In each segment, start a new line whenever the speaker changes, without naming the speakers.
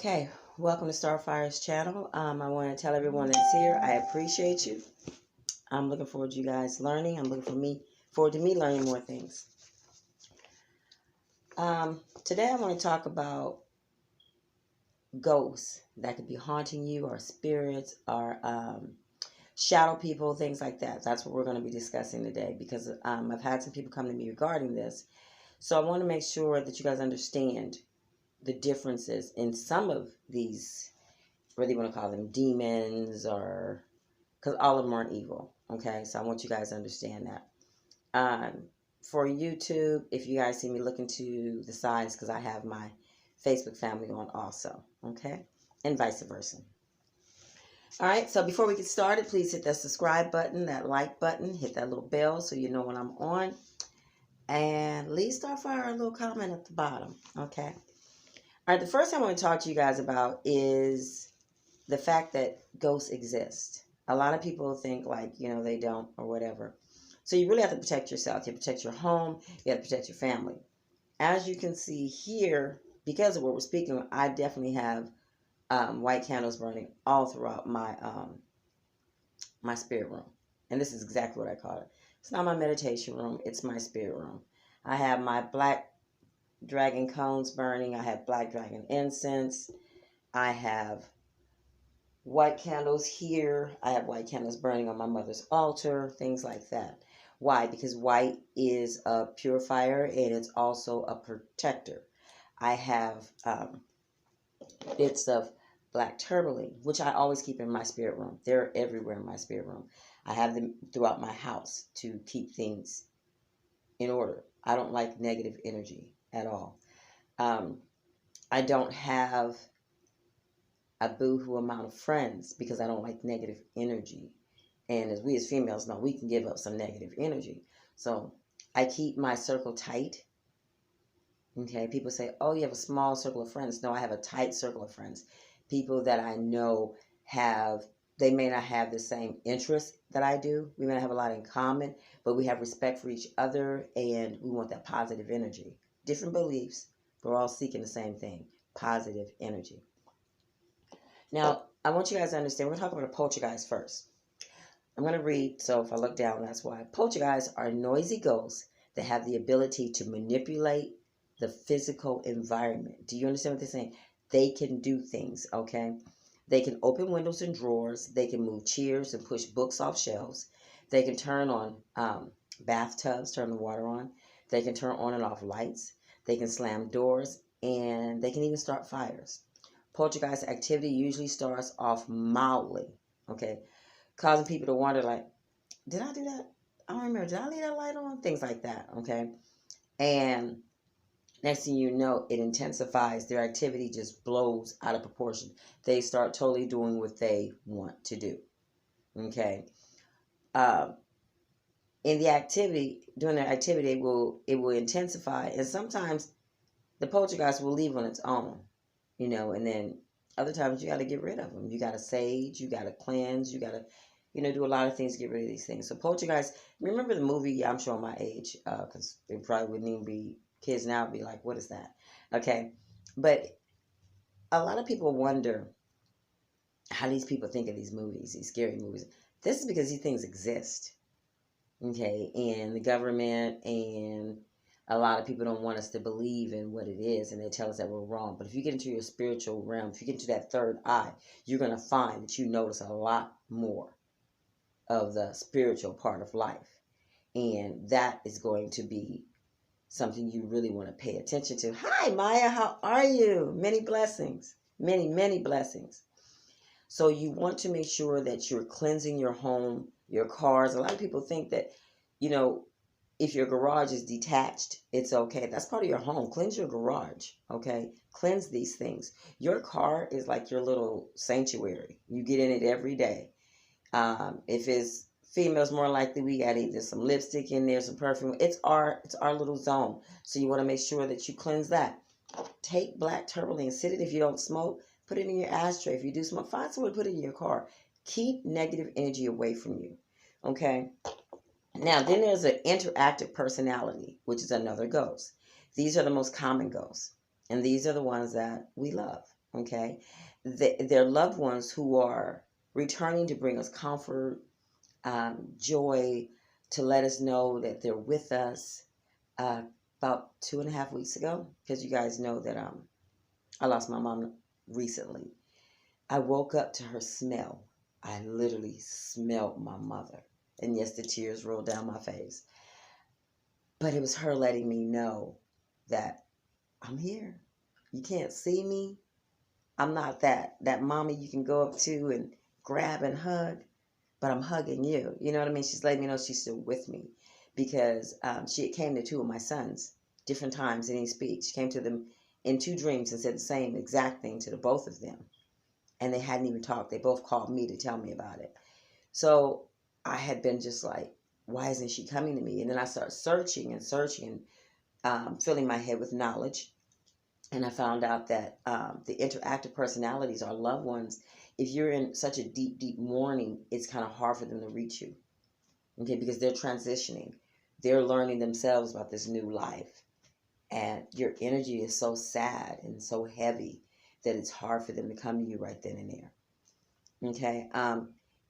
Okay, welcome to Starfire's channel. I want to tell everyone that's here, I appreciate you. I'm looking forward to you guys learning. I'm looking forward to me learning more things. Today I want to talk about ghosts that could be haunting you, or spirits, or shadow people, things like that. That's what we're going to be discussing today, because I've had some people come to me regarding this. So I want to make sure that you guys understand the differences in some of these, whether you want to call them demons, or because all of them aren't evil. Okay, so I want you guys to understand that. For YouTube, if you guys see me looking to the sides, because I have my Facebook family on also. Okay, and vice versa. All right, so before we get started, please hit that subscribe button, that like button, hit that little bell so you know when I'm on, and leave Starfire a little comment at the bottom. Okay. All right, the first thing I want to talk to you guys about is the fact that ghosts exist. A lot of people think like, they don't or whatever. So you really have to protect yourself. You have to protect your home. You have to protect your family. As you can see here, because of what we're speaking of, I definitely have white candles burning all throughout my my spirit room. And this is exactly what I call it. It's not my meditation room. It's my spirit room. I have my black dragon cones burning. I have black dragon incense. I have white candles here. I have white candles burning on my mother's altar, things like that. Why? Because white is a purifier and it's also a protector. I have bits of black tourmaline, which I always keep in my spirit room. They're everywhere in my spirit room. I have them throughout my house to keep things in order. I don't like negative energy at all. I don't have a boohoo amount of friends because I don't like negative energy. And as we as females know, we can give up some negative energy. So I keep my circle tight. Okay, people say, oh, you have a small circle of friends. No, I have a tight circle of friends. People that I know they may not have the same interests that I do. We may not have a lot in common, but we have respect for each other and we want that positive energy. Different beliefs, but we're all seeking the same thing, positive energy. Now, I want you guys to understand, we're going to talk about a poltergeist first. I'm going to read, so if I look down, that's why. Poltergeists are noisy ghosts that have the ability to manipulate the physical environment. Do you understand what they're saying? They can do things, okay? They can open windows and drawers. They can move chairs and push books off shelves. They can turn on bathtubs, turn the water on. They can turn on and off lights. They can slam doors, and they can even start fires. Poltergeist activity usually starts off mildly, okay, causing people to wonder, like, did I do that? I don't remember. Did I leave that light on? Things like that, okay? And next thing you know, it intensifies. Their activity just blows out of proportion. They start totally doing what they want to do, okay? In the activity, during their activity, it will intensify, and sometimes the poltergeist will leave on its own. And then other times you got to get rid of them. You got to sage, you got to cleanse, you got to, do a lot of things to get rid of these things. So poltergeist, remember the movie, yeah, I'm showing my age, because they probably wouldn't even be, kids now would be like, what is that? Okay. But a lot of people wonder how these people think of these movies, these scary movies. This is because these things exist. Okay. And the government and a lot of people don't want us to believe in what it is, and they tell us that we're wrong. But if you get into your spiritual realm, if you get into that third eye, you're going to find that you notice a lot more of the spiritual part of life. And that is going to be something you really want to pay attention to. Hi, Maya. How are you? Many blessings. Many, many blessings. So you want to make sure that you're cleansing your home, your cars. A lot of people think that, if your garage is detached, it's okay. That's part of your home. Cleanse your garage, okay? Cleanse these things. Your car is like your little sanctuary. You get in it every day. If it's females, more likely we got either some lipstick in there, some perfume. It's our little zone. So you want to make sure that you cleanse that. Take black tourmaline, sit it if you don't smoke. Put it in your ashtray. If you do smoke, find someone to put it in your car. Keep negative energy away from you, okay? Now, then there's an interactive personality, which is another ghost. These are the most common ghosts, and these are the ones that we love. Okay, their loved ones who are returning to bring us comfort, joy, to let us know that they're with us. Uh, about 2.5 weeks ago, because you guys know that I lost my mom recently. I woke up to her smell. I literally smelled my mother. And yes, the tears rolled down my face. But it was her letting me know that I'm here. You can't see me. I'm not that mommy you can go up to and grab and hug, but I'm hugging you. You know what I mean? She's letting me know she's still with me, because she came to two of my sons different times and didn't speak. She came to them in two dreams and said the same exact thing to the both of them, and they hadn't even talked. They both called me to tell me about it. So I had been just like, why isn't she coming to me? And then I started searching and searching, filling my head with knowledge. And I found out that the interactive personalities are loved ones. If you're in such a deep, deep mourning, it's kind of hard for them to reach you. Okay, because they're transitioning. They're learning themselves about this new life. And your energy is so sad and so heavy that it's hard for them to come to you right then and there. Okay.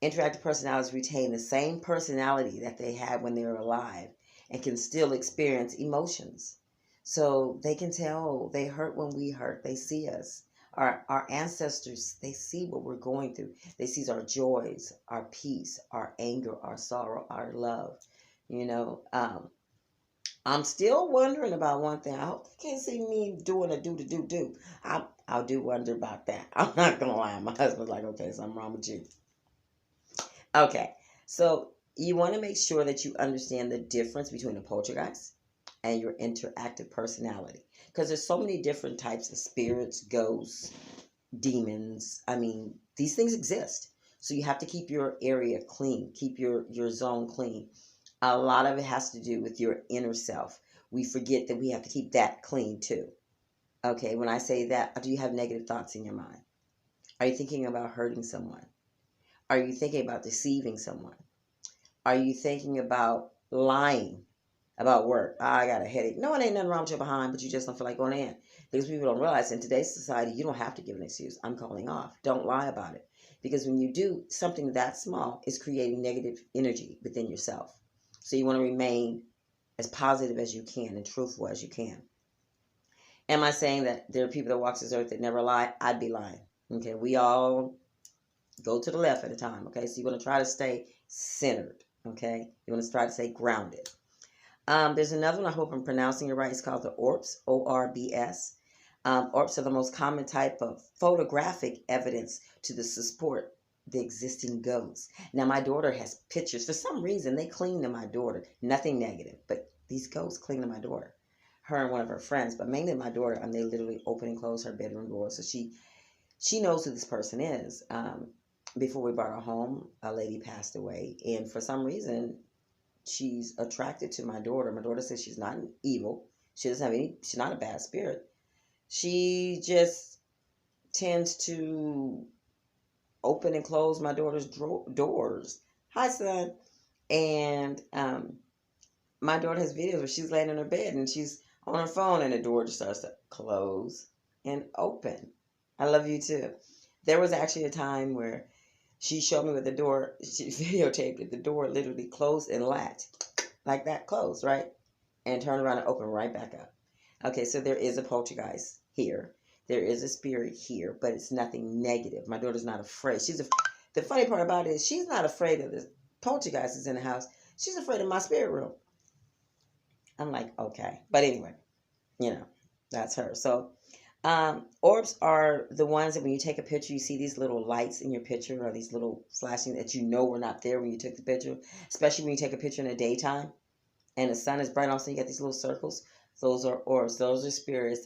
Interactive personalities retain the same personality that they had when they were alive and can still experience emotions. So they can tell they hurt when we hurt. They see us. Our ancestors, they see what we're going through. They see our joys, our peace, our anger, our sorrow, our love. You know, I'm still wondering about one thing. I hope you can't see me doing a do. I do wonder about that. I'm not gonna lie. My husband's like, okay, something wrong with you. Okay, so you want to make sure that you understand the difference between a poltergeist and your interactive personality, because there's so many different types of spirits, ghosts, demons. I mean, these things exist. So you have to keep your area clean, keep your zone clean. A lot of it has to do with your inner self. We forget that we have to keep that clean too. Okay, when I say that, do you have negative thoughts in your mind? Are you thinking about hurting someone? Are you thinking about deceiving someone? Are you thinking about lying about work? I got a headache. No, it ain't nothing wrong with your behind, but you just don't feel like going in. Because people don't realize in today's society, you don't have to give an excuse. I'm calling off. Don't lie about it. Because when you do something that small, it's creating negative energy within yourself. So you want to remain as positive as you can and truthful as you can. Am I saying that there are people that walk this earth that never lie? I'd be lying. Okay, we all go to the left at a time. Okay, so you want to try to stay centered. Okay, you want to try to stay grounded. There's another one, I hope I'm pronouncing it right. It's called the Orbs, Orbs. Orbs are the most common type of photographic evidence to the support the existing ghosts. Now, my daughter has pictures. For some reason, they cling to my daughter. Nothing negative, but these ghosts cling to my daughter. Her and one of her friends, but mainly my daughter, and they literally open and close her bedroom door. So she knows who this person is. Before we bought our home, a lady passed away, and for some reason, she's attracted to my daughter. My daughter says she's not evil. She doesn't have any. She's not a bad spirit. She just tends to open and close my daughter's doors. Hi, son. And my daughter has videos where she's laying in her bed and she's on her phone, and the door just starts to close and open. I love you too. There was actually a time where she showed me with the door. She videotaped it. The door literally closed and latched like that, closed, right? And turned around and opened right back up. Okay, so there is a poltergeist here. There is a spirit here, but it's nothing negative. My daughter's not afraid. The funny part about it is she's not afraid of the poltergeist is in the house. She's afraid of my spirit room. I'm like, okay. But anyway, that's her. So orbs are the ones that when you take a picture, you see these little lights in your picture, or these little flashing that you know were not there when you took the picture, especially when you take a picture in the daytime and the sun is bright. Also, you get these little circles. Those are orbs. Those are spirits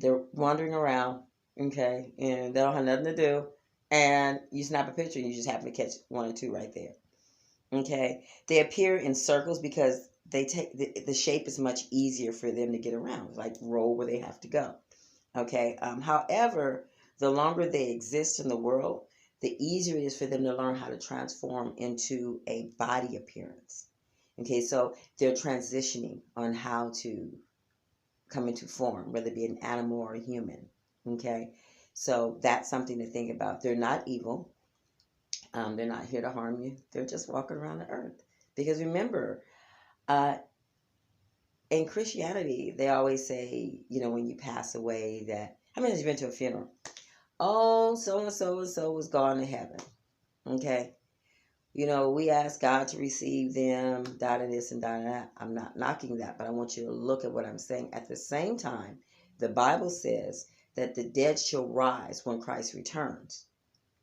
they're wandering around, okay, and they don't have nothing to do. And you snap a picture and you just happen to catch one or two right there. Okay, they appear in circles because they take the shape is much easier for them to get around, like roll where they have to go. Okay, however, the longer they exist in the world, the easier it is for them to learn how to transform into a body appearance. Okay, so they're transitioning on how to come into form, whether it be an animal or a human. Okay, So that's something to think about. They're not evil. They're not here to harm you. They're just walking around the earth. Because remember, uh, in Christianity, they always say, when you pass away, that how many of you been to a funeral? Oh, so and so was gone to heaven. Okay. We ask God to receive them, da da this and da da that. I'm not knocking that, but I want you to look at what I'm saying. At the same time, the Bible says that the dead shall rise when Christ returns.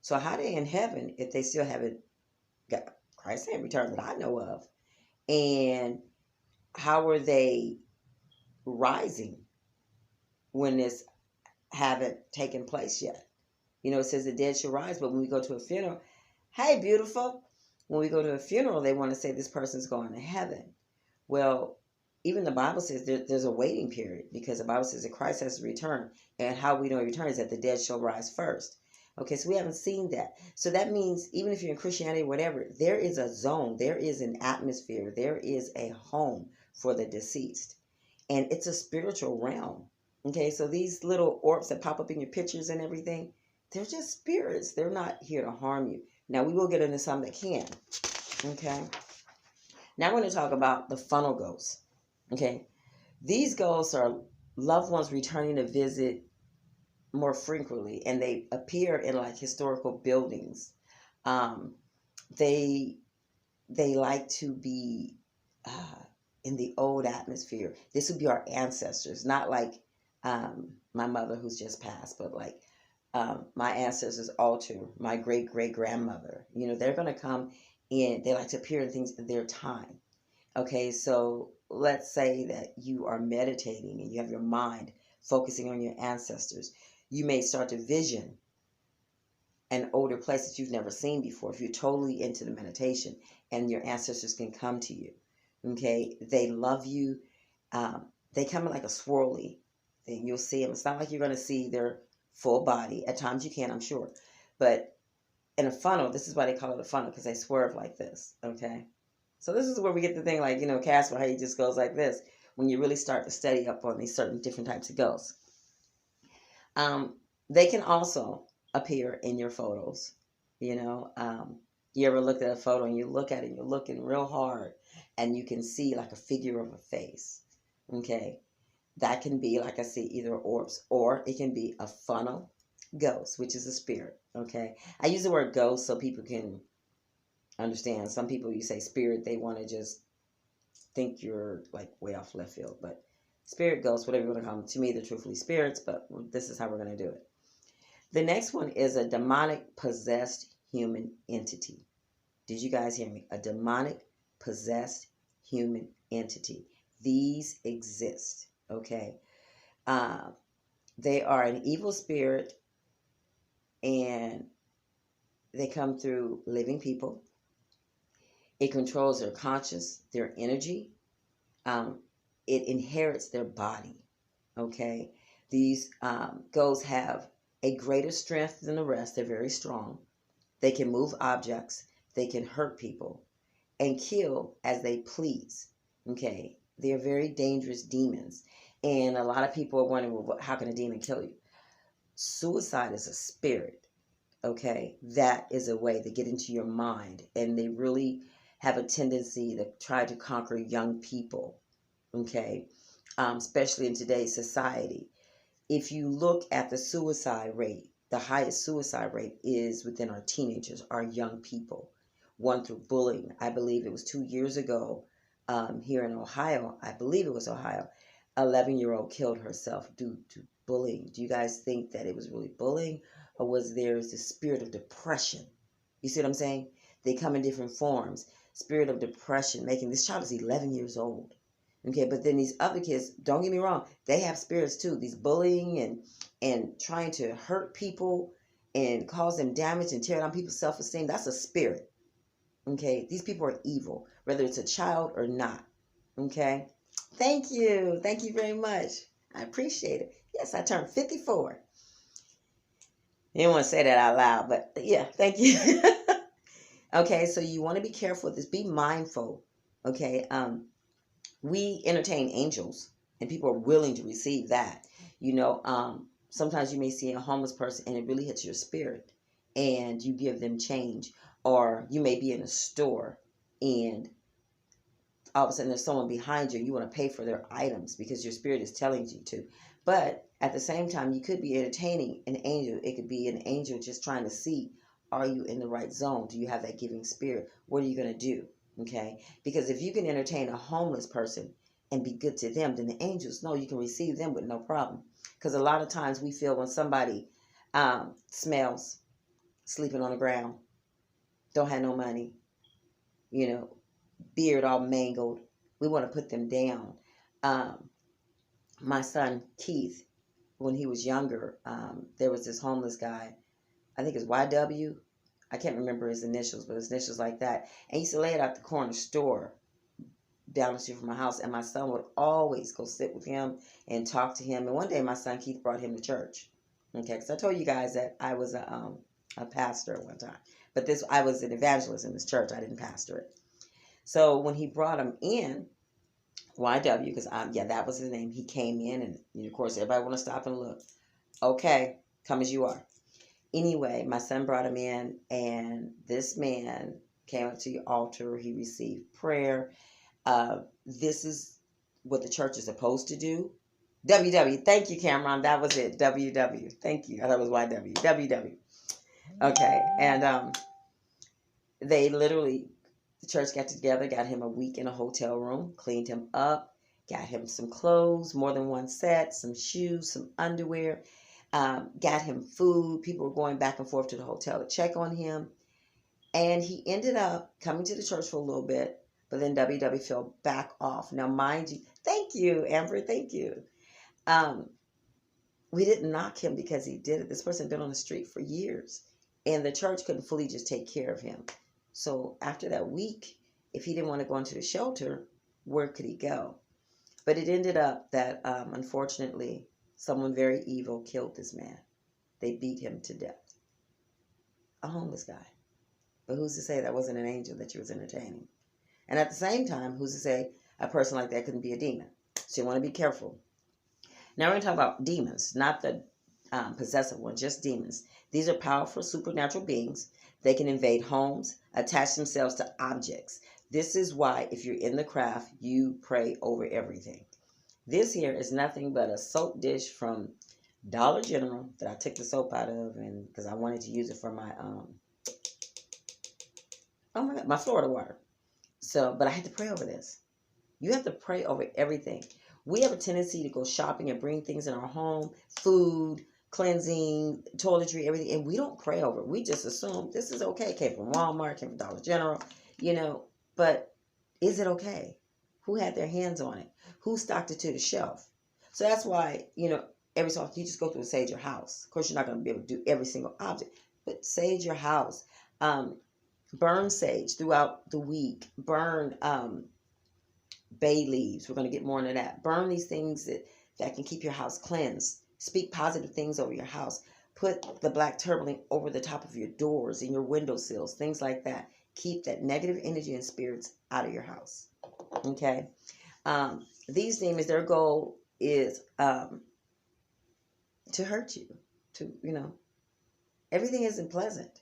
So how are they in heaven if they still haven't got Christ ain't returned that I know of? And how are they rising when this haven't taken place yet? It says the dead shall rise, but when we go to a funeral, hey, beautiful. When we go to a funeral, they want to say this person's going to heaven. Well, even the Bible says there's a waiting period, because the Bible says that Christ has to return. And how we know he returns is that the dead shall rise first. Okay, so we haven't seen that. So that means even if you're in Christianity or whatever, there is a zone, there is an atmosphere, there is a home for the deceased. And it's a spiritual realm. Okay, so these little orbs that pop up in your pictures and everything, they're just spirits. They're not here to harm you. Now, we will get into some that can. Okay. Now, we're going to talk about the funnel ghosts. Okay. These ghosts are loved ones returning to visit more frequently, and they appear in like historical buildings. They like to be in the old atmosphere. This would be our ancestors, not like my mother who's just passed, but like my ancestors' altar, my great-great-grandmother. They're going to come in. They like to appear in things in their time. Okay, so let's say that you are meditating and you have your mind focusing on your ancestors. You may start to vision an older place that you've never seen before if you're totally into the meditation, and your ancestors can come to you. Okay, they love you. They come in like a swirly thing. You'll see them. It's not like you're going to see their full body. At times you can, I'm sure. But in a funnel, this is why they call it a funnel, because they swerve like this. Okay, so this is where we get the thing like, Casper, how he just goes like this, when you really start to study up on these certain different types of ghosts. They can also appear in your photos. You ever looked at a photo and you look at it and you're looking real hard and you can see like a figure of a face. Okay, that can be, like I say, either orbs, or it can be a funnel ghost, which is a spirit. Okay, I use the word ghost so people can understand. Some people, you say spirit, they want to just think you're like way off left field, but spirit, ghost, whatever you want to call them, to me they're truthfully spirits, but this is how we're going to do it. The next one is a demonic possessed human entity. Did you guys hear me? A demonic possessed human entity. These exist. Okay, they are an evil spirit, and they come through living people. It controls their conscience, their energy. It inherits their body. Okay, these ghosts have a greater strength than the rest. They're very strong. They can move objects. They can hurt people and kill as they please. Okay, they're very dangerous demons. And a lot of people are wondering, well, how can a demon kill you? Suicide is a spirit. Okay, that is a way to get into your mind, and they really have a tendency to try to conquer young people. Okay, especially in today's society. If you look at the suicide rate, the highest suicide rate is within our teenagers, our young people. One through bullying. I believe it was 2 years ago here in Ohio. I believe it was Ohio. 11-year-old killed herself due to bullying. Do you guys think that it was really bullying, or was there the spirit of depression? You see what I'm saying? They come in different forms. Spirit of depression, making this child is 11 years old. Okay, but then these other kids, don't get me wrong, they have spirits too. These bullying and trying to hurt people and cause them damage and tear down people's self-esteem, that's a spirit. Okay, these people are evil, whether it's a child or not. Okay, thank you. Thank you very much. I appreciate it. Yes, I turned 54. You didn't want to say that out loud, but yeah, thank you. Okay, so you want to be careful with this. Be mindful. Okay, we entertain angels, and people are willing to receive that. sometimes you may see a homeless person and it really hits your spirit and you give them change. Or you may be in a store and all of a sudden there's someone behind you and you want to pay for their items because your spirit is telling you to. But at the same time, you could be entertaining an angel. It could be an angel just trying to see, are you in the right zone? Do you have that giving spirit? What are you going to do? Okay? Because if you can entertain a homeless person and be good to them, then the angels know you can receive them with no problem. Because a lot of times we feel when somebody smells, sleeping on the ground, don't have no money, you know, beard all mangled, we want to put them down. My son Keith, when he was younger, there was this homeless guy. I think it's YW. I can't remember his initials, but his initials like that. And he used to lay it at the corner store down the street from my house. And my son would always go sit with him and talk to him. And one day my son Keith brought him to church. Okay, because I told you guys that I was a pastor at one time. But I was an evangelist in this church. I didn't pastor it. So when he brought him in, YW, because that was his name. He came in, and of course everybody want to stop and look. Okay, come as you are. Anyway, my son brought him in, and this man came up to the altar. He received prayer. This is what the church is supposed to do. WW, thank you, Cameron. That was it. WW, thank you. I thought it was YW. WW. Okay, and they literally, the church got together, got him a week in a hotel room, cleaned him up, got him some clothes, more than one set, some shoes, some underwear, got him food. People were going back and forth to the hotel to check on him. And he ended up coming to the church for a little bit, but then WW fell back off. Now, mind you, thank you, Amber, thank you. We didn't knock him because he did it. This person had been on the street for years, and the church couldn't fully just take care of him. So after that week, if he didn't want to go into the shelter, where could he go? But it ended up that, unfortunately, someone very evil killed this man. They beat him to death. A homeless guy. But who's to say that wasn't an angel that you was entertaining? And at the same time, who's to say a person like that couldn't be a demon? So you want to be careful. Now we're going to talk about demons, not the possessive one, just demons. These are powerful supernatural beings. They can invade homes, attach themselves to objects. This is why, if you're in the craft, you pray over everything. This here is nothing but a soap dish from Dollar General that I took the soap out of, and because I wanted to use it for my my Florida water. So, but I had to pray over this. You have to pray over everything. We have a tendency to go shopping and bring things in our home, food, cleansing, toiletry, everything, and we don't pray over it. We just assume this is okay. It came from Walmart, came from Dollar General, but is it okay? Who had their hands on it? Who stocked it to the shelf? So that's why, every so often you just go through and sage your house. Of course, you're not going to be able to do every single object, but sage your house. Burn sage throughout the week. Burn bay leaves. We're going to get more into that. Burn these things that can keep your house cleansed. Speak positive things over your house. Put the black tourmaline over the top of your doors and your windowsills, things like that. Keep that negative energy and spirits out of your house. Okay? These demons, their goal is to hurt you. Everything isn't pleasant.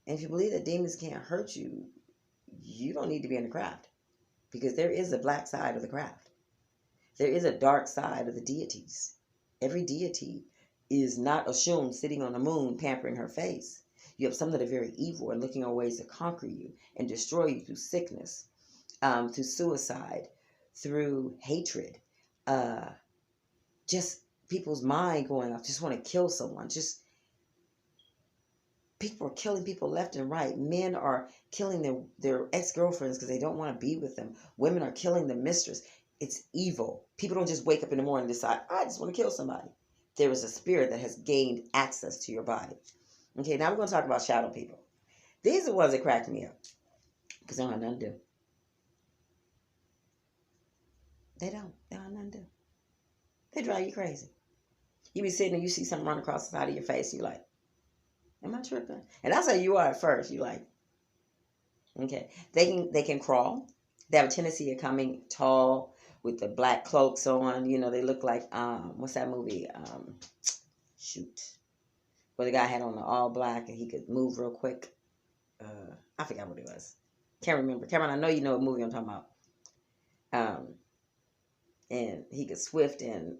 And if you believe that demons can't hurt you, you don't need to be in the craft. Because there is a black side of the craft. There is a dark side of the deities. Every deity is not Oshun sitting on the moon pampering her face. You have some that are very evil and looking for ways to conquer you and destroy you through sickness, through suicide, through hatred, just people's mind going off, just want to kill someone. People are killing people left and right. Men are killing their ex-girlfriends because they don't want to be with them. Women are killing the mistress. It's evil. People don't just wake up in the morning and decide, I just want to kill somebody. There is a spirit that has gained access to your body. Okay, now we're going to talk about shadow people. These are the ones that crack me up because they don't have nothing to do. They don't have nothing to do. They drive you crazy. You be sitting and you see something run across the side of your face. You're like, am I tripping? And that's how you are at first. You're like, okay. They can crawl. They have a tendency of coming tall with the black cloaks on. They look like, what's that movie? shoot, where the guy had on the all black and he could move real quick. I forgot what it was. Can't remember. Cameron, I know you know what movie I'm talking about. And he could swift, and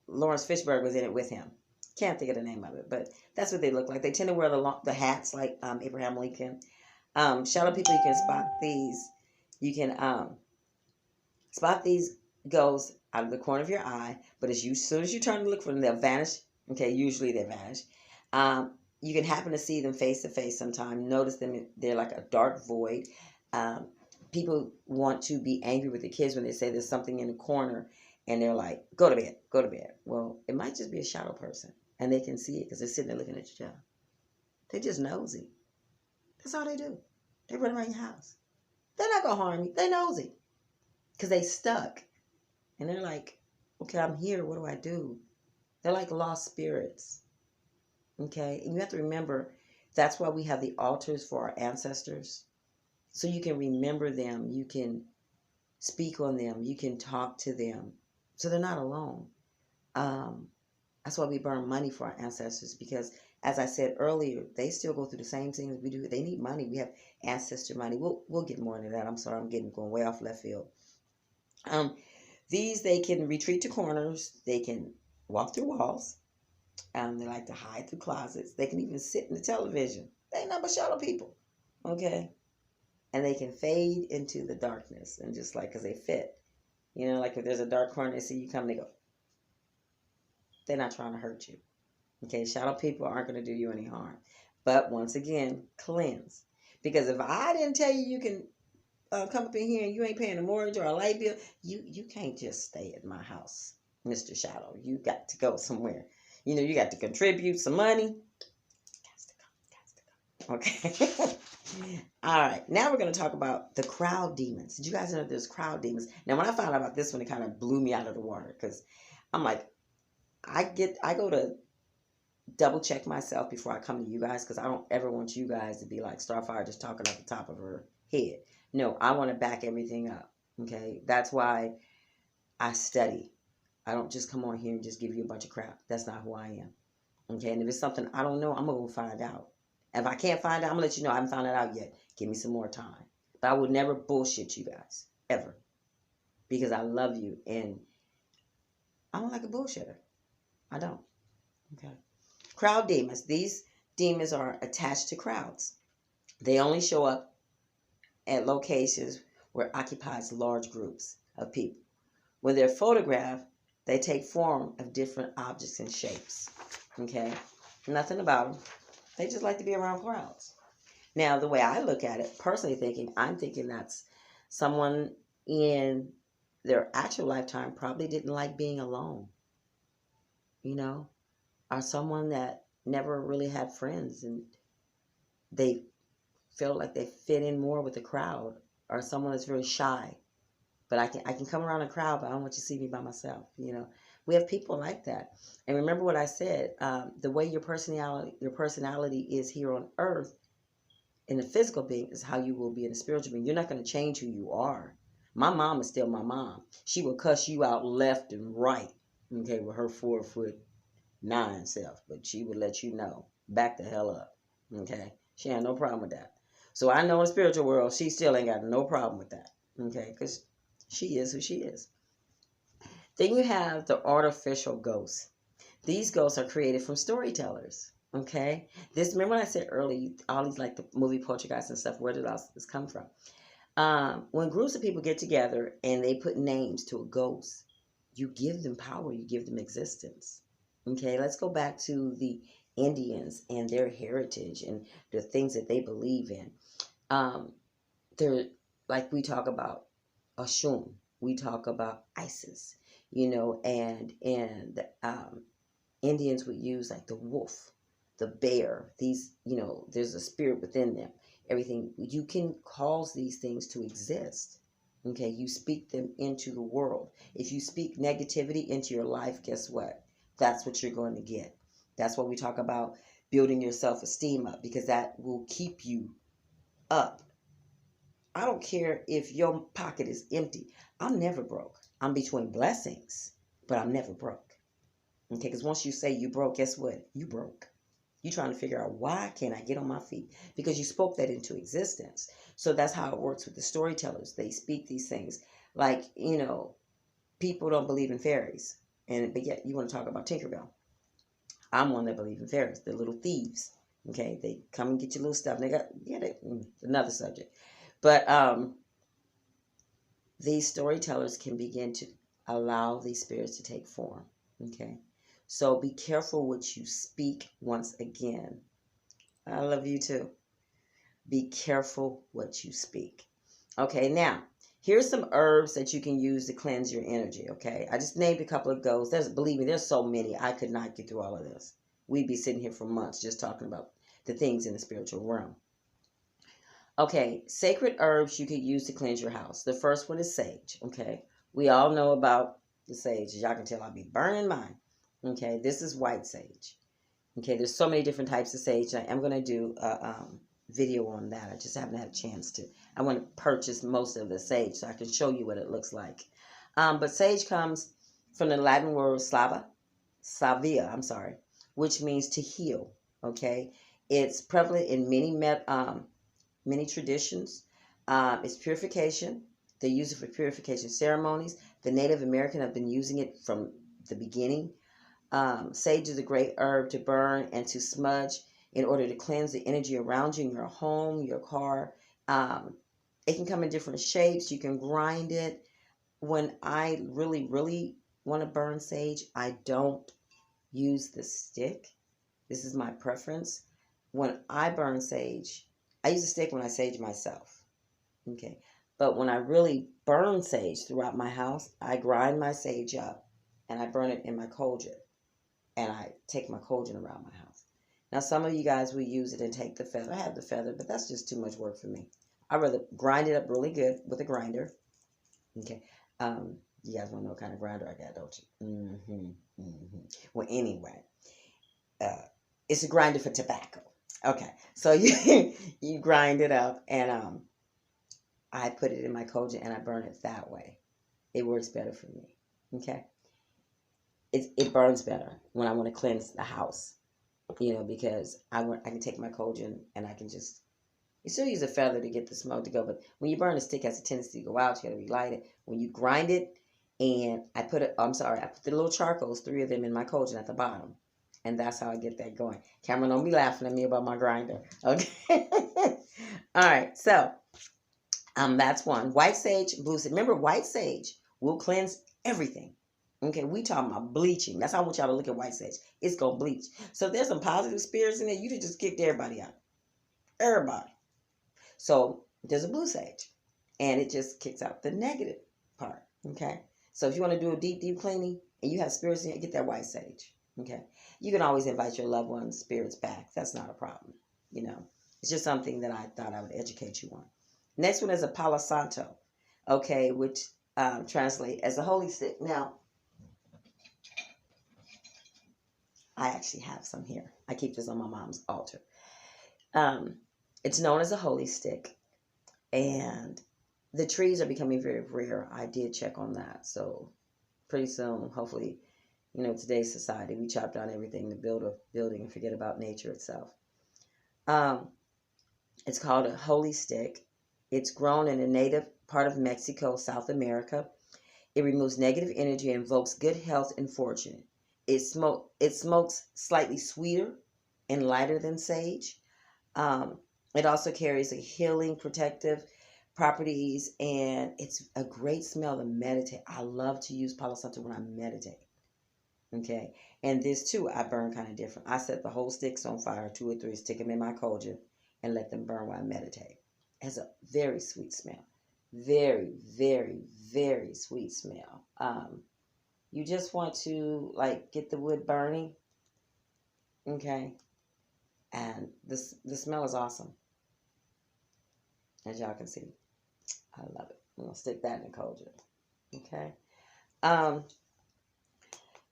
Lawrence Fishburne was in it with him. Can't think of the name of it, but that's what they look like. They tend to wear the hats like Abraham Lincoln. Shadow people, you can spot these. You can spot these ghosts out of the corner of your eye, but as soon as you turn to look for them, they'll vanish. Okay, usually they vanish. You can happen to see them face to face sometime. Notice them; they're like a dark void. People want to be angry with the kids when they say there's something in the corner, and they're like, "Go to bed, go to bed." Well, it might just be a shadow person, and they can see it because they're sitting there looking at your child. They're just nosy. That's all they do. They run around your house. They're not gonna harm you. They nosy because they stuck, and they're like, "Okay, I'm here. What do I do?" They're like lost spirits. Okay, and you have to remember that's why we have the altars for our ancestors, so you can remember them. You can speak on them. You can talk to them, so they're not alone. That's why we burn money for our ancestors because, as I said earlier, they still go through the same things we do. They need money. We have ancestor money. We'll get more into that. I'm sorry, I'm going way off left field. These they can retreat to corners. They can walk through walls. They like to hide through closets. They can even sit in the television. They ain't nothing but shadow people. Okay, and they can fade into the darkness and just like because they fit. You know, like if there's a dark corner, they see you come, they go. They're not trying to hurt you. Okay, shadow people aren't going to do you any harm. But once again, cleanse. Because if I didn't tell you you can come up in here and you ain't paying a mortgage or a light bill, you can't just stay at my house, Mr. Shadow. You got to go somewhere. You know, you got to contribute some money. Okay. All right. Now we're going to talk about the crowd demons. Did you guys know there's crowd demons? Now, when I found out about this one, it kind of blew me out of the water because I'm like, I go to double check myself before I come to you guys because I don't ever want you guys to be like Starfire just talking off the top of her head. No, I want to back everything up. Okay. That's why I study. I don't just come on here and just give you a bunch of crap. That's not who I am. Okay. And if it's something I don't know, I'm going to find out. If I can't find out, I'm going to let you know I haven't found it out yet. Give me some more time. But I would never bullshit you guys. Ever. Because I love you. And I don't like a bullshitter. I don't. Okay. Crowd demons. These demons are attached to crowds. They only show up at locations where it occupies large groups of people. When they're photographed, they take form of different objects and shapes. Okay? Nothing about them. They just like to be around crowds. Now, the way I look at it, personally thinking, I'm thinking that's someone in their actual lifetime probably didn't like being alone. You know? Or someone that never really had friends and they feel like they fit in more with the crowd. Or someone that's very shy. But I can come around a crowd, but I don't want you to see me by myself. You know, we have people like that. And remember what I said: the way your personality is here on earth, in the physical being, is how you will be in the spiritual being. You're not going to change who you are. My mom is still my mom. She will cuss you out left and right. Okay, with her 4'9" self, but she would let you know, back the hell up. Okay, she had no problem with that. So I know in the spiritual world, she still ain't got no problem with that. Okay, because she is who she is. Then you have the artificial ghosts. These ghosts are created from storytellers. Okay? Remember when I said earlier, all these like the movie Poltergeist and stuff, where did all this come from? When groups of people get together and they put names to a ghost, you give them power, you give them existence. Okay, let's go back to the Indians and their heritage and the things that they believe in. They're like we talk about Oshun, we talk about Isis, and Indians would use like the wolf, the bear. These, there's a spirit within them. Everything, you can cause these things to exist. Okay, you speak them into the world. If you speak negativity into your life, guess what? That's what you're going to get. That's what we talk about, building your self-esteem up, because that will keep you up. I don't care if your pocket is empty. I'm never broke. I'm between blessings, but I'm never broke. Okay, because once you say you broke, guess what? You broke. You're trying to figure out, why can't I get on my feet? Because you spoke that into existence. So that's how it works with the storytellers. They speak these things. Like, people don't believe in fairies. But yet you want to talk about Tinkerbell. I'm one that believe in fairies. They're little thieves. Okay, they come and get your little stuff. And another subject. But these storytellers can begin to allow these spirits to take form. Okay, so be careful what you speak. Once again, I love you too. Be careful what you speak. Okay, now here's some herbs that you can use to cleanse your energy. Okay, I just named a couple of those. Believe me, there's so many. I could not get through all of this. We'd be sitting here for months just talking about the things in the spiritual realm. Okay, sacred herbs you could use to cleanse your house. The first one is sage. Okay, we all know about the sage. As y'all can tell, I'll be burning mine. Okay, this is white sage. Okay, there's so many different types of sage. I'm going to do a video on that. I just haven't had a chance to. I want to purchase most of the sage so I can show you what it looks like. But sage comes from the Latin word savia, which means to heal. Okay, it's prevalent in many traditions. It's purification. They use it for purification ceremonies. The Native American have been using it from the beginning. Sage is a great herb to burn and to smudge in order to cleanse the energy around you in your home, your car. It can come in different shapes. You can grind it. When I really, really want to burn sage, I don't use the stick. This is my preference. When I burn sage, I use a stick when I sage myself. Okay. But when I really burn sage throughout my house, I grind my sage up and I burn it in my cauldron. And I take my cauldron around my house. Now, some of you guys will use it and take the feather. I have the feather, but that's just too much work for me. I'd rather grind it up really good with a grinder. Okay. You guys want to know what kind of grinder I got, don't you? Well, anyway, it's a grinder for tobacco. Okay. So you grind it up, and I put it in my cauldron and I burn it that way. It works better for me. Okay. It burns better when I want to cleanse the house, because I can take my cauldron and I can just, you still use a feather to get the smoke to go, but when you burn, the stick has a tendency to go out. You got to relight it. When you grind it, and I put the little charcoals, 3 of them in my cauldron at the bottom, and that's how I get that going. Cameron, don't be laughing at me about my grinder, okay? All right, so that's one. White sage, blue sage. Remember, white sage will cleanse everything. Okay, we talking about bleaching. That's how I want y'all to look at white sage. It's going to bleach. So if there's some positive spirits in there, you just kicked everybody out. Everybody. So there's a blue sage. And it just kicks out the negative part. Okay. So if you want to do a deep, deep cleaning and you have spirits in it, get that white sage. Okay. You can always invite your loved ones' spirits back. That's not a problem. It's just something that I thought I would educate you on. Next one is a Palo Santo. Okay, which translate as a holy stick. Now, I actually have some here. I keep this on my mom's altar. It's known as a holy stick, and the trees are becoming very rare. I did check on that, so pretty soon, hopefully, today's society, we chop down everything to build a building and forget about nature itself. It's called a holy stick. It's grown in a native part of Mexico, South America. It removes negative energy and invokes good health and fortune. It smokes slightly sweeter and lighter than sage. It also carries a healing, protective properties, and it's a great smell to meditate. I love to use Palo Santo when I meditate. Okay, and this too, I burn kind of different. I set the whole sticks on fire, 2 or 3, stick them in my cauldron, and let them burn while I meditate. It has a very sweet smell. Very, very, very sweet smell. You just want to get the wood burning, okay? And the smell is awesome, as y'all can see. I love it. I'm gonna stick that in the cauldron, okay?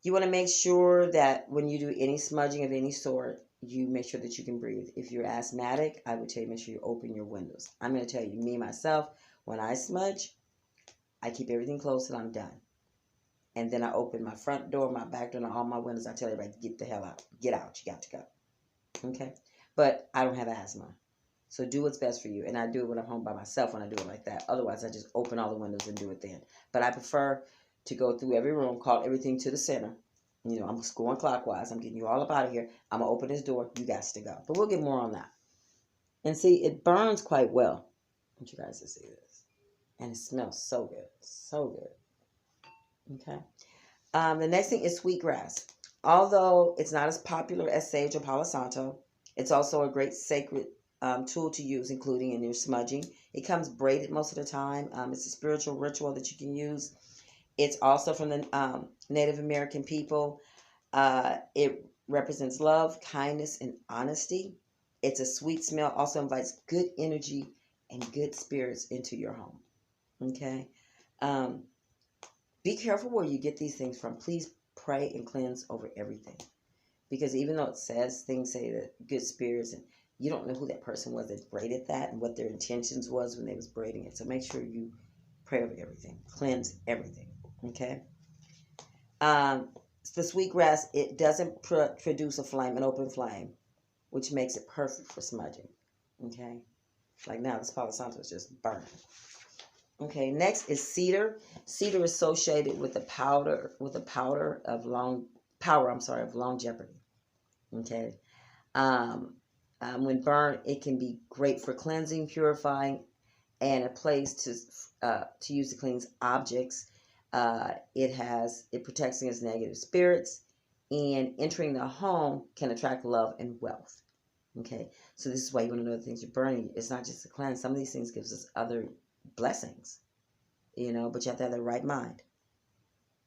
You want to make sure that when you do any smudging of any sort, you make sure that you can breathe. If you're asthmatic, I would tell you make sure you open your windows. I'm going to tell you, me myself, when I smudge, I keep everything closed till I'm done. And then I open my front door, my back door, and all my windows. I tell everybody, get the hell out. Get out. You got to go. Okay? But I don't have asthma. So do what's best for you. And I do it when I'm home by myself when I do it like that. Otherwise, I just open all the windows and do it then. But I prefer to go through every room, call everything to the center. You know, I'm going clockwise. I'm getting you all up out of here. I'm going to open this door. You got to go. But we'll get more on that. And see, it burns quite well. I want you guys to see this. And it smells so good. So good. Okay. The next thing is sweetgrass. Although it's not as popular as sage or Palo Santo, it's also a great sacred tool to use, including in your smudging. It comes braided most of the time. It's a spiritual ritual that you can use. It's also from the Native American people. It represents love, kindness, and honesty. It's a sweet smell. Also invites good energy and good spirits into your home. Okay. Be careful where you get these things from. Please pray and cleanse over everything. Because even though it says, things say that good spirits, and you don't know who that person was that braided that and what their intentions was when they was braiding it. So make sure you pray over everything. Cleanse everything. Okay? The sweetgrass, it doesn't produce a flame, an open flame, which makes it perfect for smudging. Okay? Like now, this Palo Santo is just burning. Okay, next is cedar. Cedar is associated with the power of longevity. Okay, when burned, it can be great for cleansing, purifying, and a place to use to cleanse objects. It protects against negative spirits, and entering the home can attract love and wealth. Okay, so this is why you want to know the things you're burning. It's not just a cleanse. Some of these things gives us other blessings, you know, but you have to have the right mind.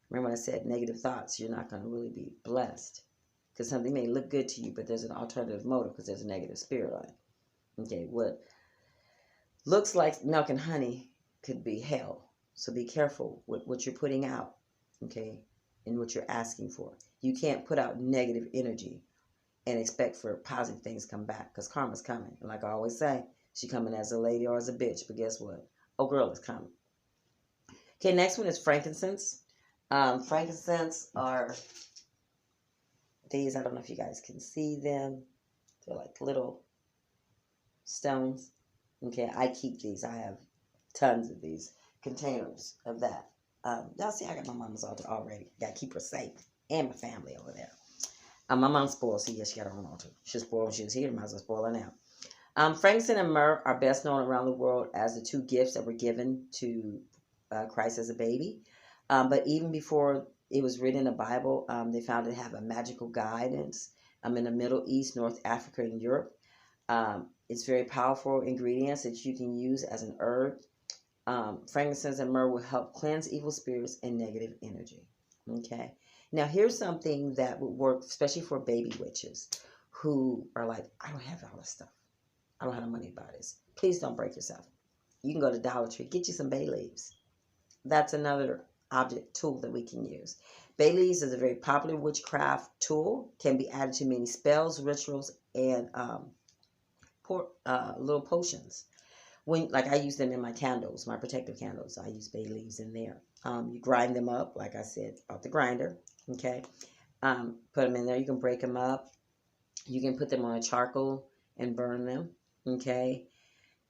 Remember when I said negative thoughts, you're not going to really be blessed. Because something may look good to you, but there's an alternative motive because there's a negative spirit on it. Okay, what looks like milk and honey could be hell. So be careful with what you're putting out, okay, and what you're asking for. You can't put out negative energy and expect for positive things to come back because karma's coming. And like I always say, she coming as a lady or as a bitch, but guess what? Oh, girl is coming. Okay, next one is frankincense. Frankincense are these. I don't know if you guys can see them. They're like little stones. Okay, I keep these. I have tons of these containers of that. Y'all see, I got my mama's altar already. Got to keep her safe and my family over there. My mom's spoiled, so yes, she got her own altar. She's spoiled when she was here. Might as well spoil her now. Frankincense and myrrh are best known around the world as the two gifts that were given to Christ as a baby. But even before it was written in the Bible, they found it have a magical guidance in the Middle East, North Africa, and Europe. It's very powerful ingredients that you can use as an herb. Frankincense and myrrh will help cleanse evil spirits and negative energy. Okay. Now, here's something that would work, especially for baby witches who are like, I don't have all this stuff. I don't have no money to buy this. Please don't break yourself. You can go to Dollar Tree, get you some bay leaves. That's another object tool that we can use. Bay leaves is a very popular witchcraft tool. Can be added to many spells, rituals, and little potions. Like I use them in my candles, my protective candles. I use bay leaves in there. You grind them up, like I said, off the grinder. Okay. Put them in there. You can break them up. You can put them on a charcoal and burn them. Okay.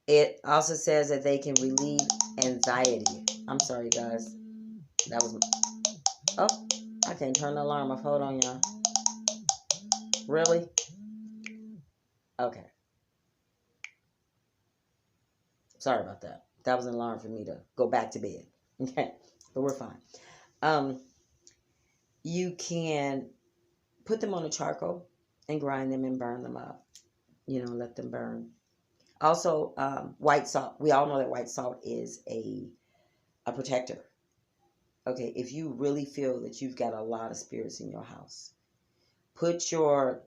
It also says that they can relieve anxiety. I'm sorry, guys. That was... Oh, I can't turn the alarm off. Hold on, y'all. Really? Okay. Sorry about that. That was an alarm for me to go back to bed. Okay. But we're fine. You can put them on a charcoal and grind them and burn them up. You know, let them burn. Also, white salt. We all know that white salt is a protector. Okay, if you really feel that you've got a lot of spirits in your house, put your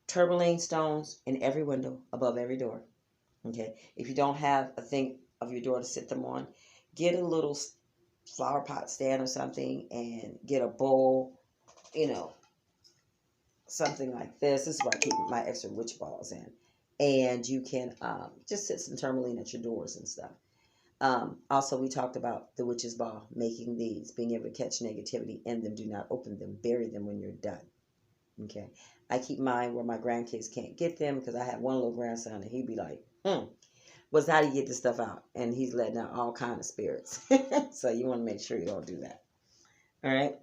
tourmaline stones in every window, above every door. Okay, if you don't have a thing of your door to sit them on, get a little flower pot stand or something and get a bowl, you know, something like this. This is where I keep my extra witch balls in. And you can just sit some tourmaline at your doors and stuff. Also, we talked about the witch's ball, making these, being able to catch negativity in them. Do not open them. Bury them when you're done. Okay. I keep mine where my grandkids can't get them because I have one little grandson and he'd be like, what's how do you get this stuff out? And he's letting out all kind of spirits. So you want to make sure you don't do that. All right.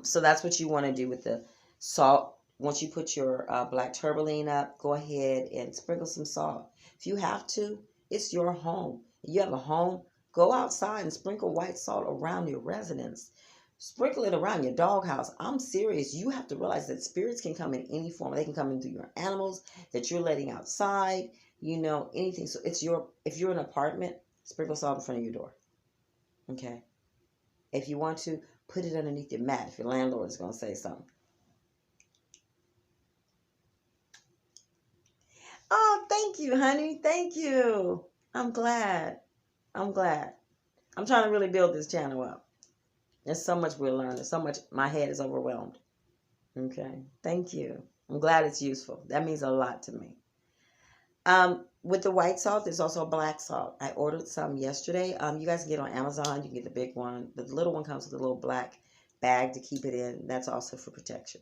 So that's what you want to do with the salt. Once you put your black tourmaline up, go ahead and sprinkle some salt. If you have to, it's your home. If you have a home, go outside and sprinkle white salt around your residence. Sprinkle it around your doghouse. I'm serious. You have to realize that spirits can come in any form. They can come in through your animals that you're letting outside, anything. So if you're in an apartment, sprinkle salt in front of your door. Okay. If you want to, put it underneath your mat if your landlord is going to say something. Oh, thank you, honey. Thank you. I'm glad. I'm glad. I'm trying to really build this channel up. There's so much we're learning. So much. My head is overwhelmed. Okay. Thank you. I'm glad it's useful. That means a lot to me. With the white salt, there's also black salt. I ordered some yesterday. You guys can get on Amazon. You can get the big one. The little one comes with a little black bag to keep it in. That's also for protection.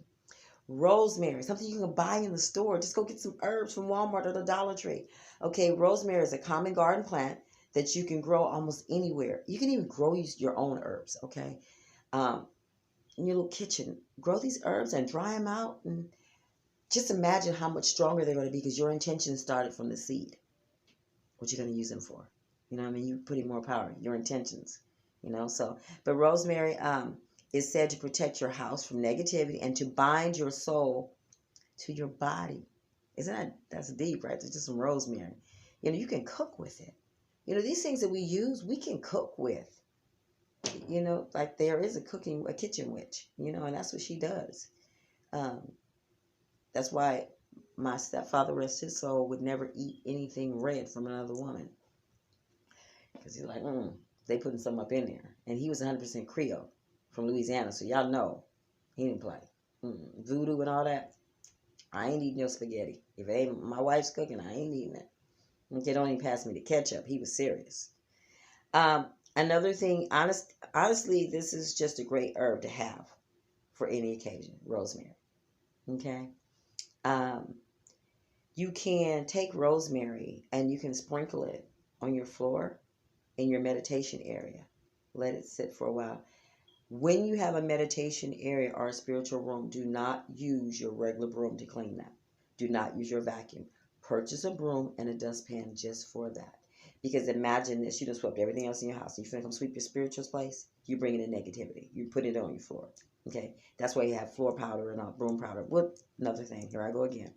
Rosemary, something you can buy in the store. Just go get some herbs from Walmart or the Dollar Tree. Okay, rosemary is a common garden plant that you can grow almost anywhere. You can even grow your own herbs, okay? In your little kitchen. Grow these herbs and dry them out. And just imagine how much stronger they're going to be because your intention started from the seed. What you're going to use them for. You know what I mean? You're putting more power. Your intentions. But rosemary is said to protect your house from negativity and to bind your soul to your body. That's deep, right? It's just some rosemary. You can cook with it. These things that we use, we can cook with. Like there is a kitchen witch, and that's what she does. That's why my stepfather, rest his soul, would never eat anything red from another woman. Because he's like, they putting something up in there. And he was 100% Creole from Louisiana, so y'all know he didn't play. Voodoo and all that. I ain't eating your spaghetti. If it ain't my wife's cooking, I ain't eating it. Okay, don't even pass me the ketchup. He was serious. Another thing, honestly, this is just a great herb to have for any occasion, rosemary. Okay? You can take rosemary and you can sprinkle it on your floor in your meditation area. Let it sit for a while. When you have a meditation area or a spiritual room, do not use your regular broom to clean that. Do not use your vacuum. Purchase a broom and a dustpan just for that. Because imagine this, you done swept everything else in your house. You finna come sweep your spiritual place, you bring in negativity. You put it on your floor. Okay? That's why you have floor powder and broom powder. What? Another thing. Here I go again.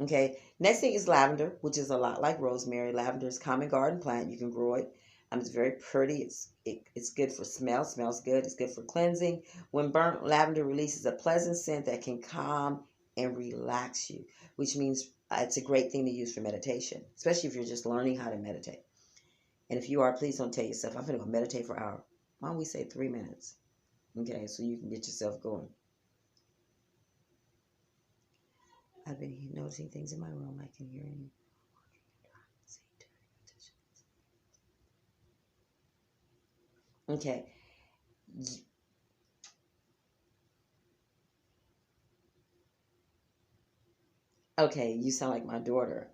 Okay? Next thing is lavender, which is a lot like rosemary. Lavender is a common garden plant. You can grow it. It's very pretty. It's good for smell. Smells good. It's good for cleansing. When burnt, lavender releases a pleasant scent that can calm and relax you, which means it's a great thing to use for meditation, especially if you're just learning how to meditate. And if you are, please don't tell yourself, I'm going to go meditate for an hour. Why don't we say 3 minutes? Okay, so you can get yourself going. I've been noticing things in my room. I can hear you. Okay. Okay, you sound like my daughter.